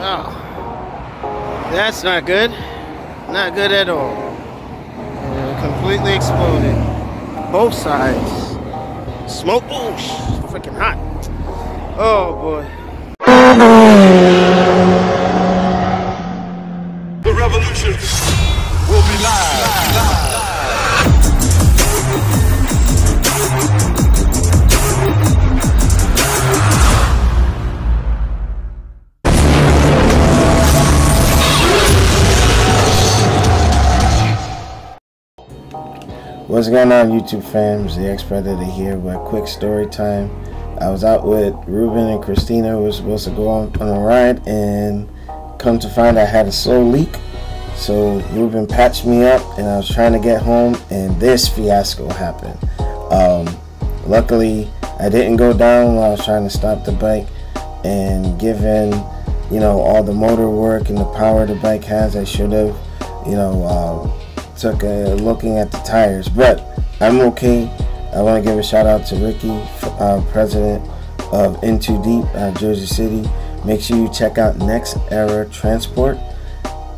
Oh, that's not good. Not good at all. Completely exploded. Both sides. Smoke. Oh, freaking hot. Oh boy. The revolution will be live. What's going on, YouTube fams? The X-Predator here with a quick story time. I was out with Ruben and Christina. We were supposed to go on a ride, and come to find I had a slow leak. So Ruben patched me up, and I was trying to get home, and this fiasco happened. Luckily, I didn't go down while I was trying to stop the bike, and given, you know, all the motor work and the power the bike has, I should have, you know, took a looking at the tires, but I'm okay. I want to give a shout out to Ricky, president of In Too Deep, Jersey City. Make sure you check out Next.Era Transport.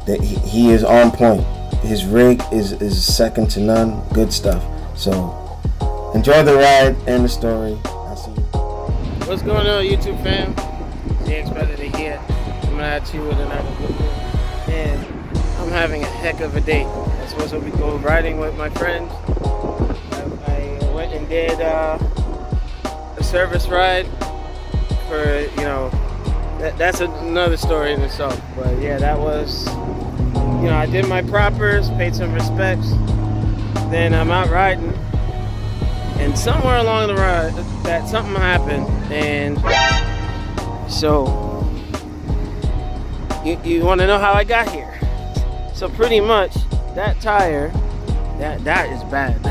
That he is on point. His rig is second to none. Good stuff. So enjoy the ride and the story. I'll see you. What's going on, YouTube fam? The X-Predator here. I'm at you with another video, and I'm having a heck of a day. I'm supposed to go riding with my friends. I went and did a service ride for, you know, that's another story in itself. But yeah, that was, you know, I did my propers, paid some respects. Then I'm out riding, and somewhere along the ride, that something happened, and so you want to know how I got here? So pretty much that tire, that is bad.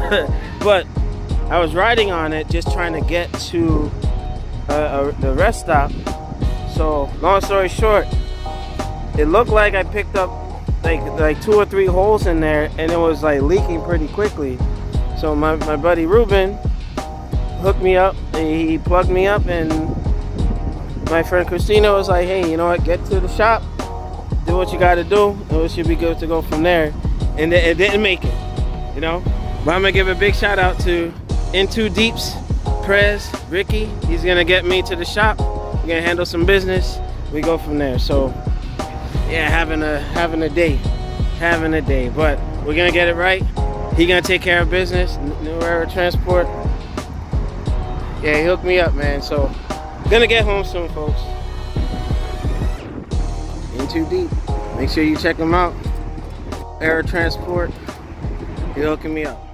But I was riding on it, just trying to get to the rest stop. So long story short, it looked like I picked up like 2 or 3 holes in there, and it was like leaking pretty quickly. So my buddy Ruben hooked me up. He plugged me up, and my friend Christina was like, hey, you know what, get to the shop, do what you got to do, and it should be good to go from there. And it didn't make it, you know. But I'm gonna give a big shout out to In Too Deep's Prez, Ricky. He's gonna get me to the shop. We're gonna handle some business. We go from there. So yeah, having a day. But we're gonna get it right. He gonna take care of business. Next.Era Transport. Yeah, he hooked me up, man. So gonna get home soon, folks. In Too Deep. Make sure you check him out. Next.Era Transport. He's hooking me up.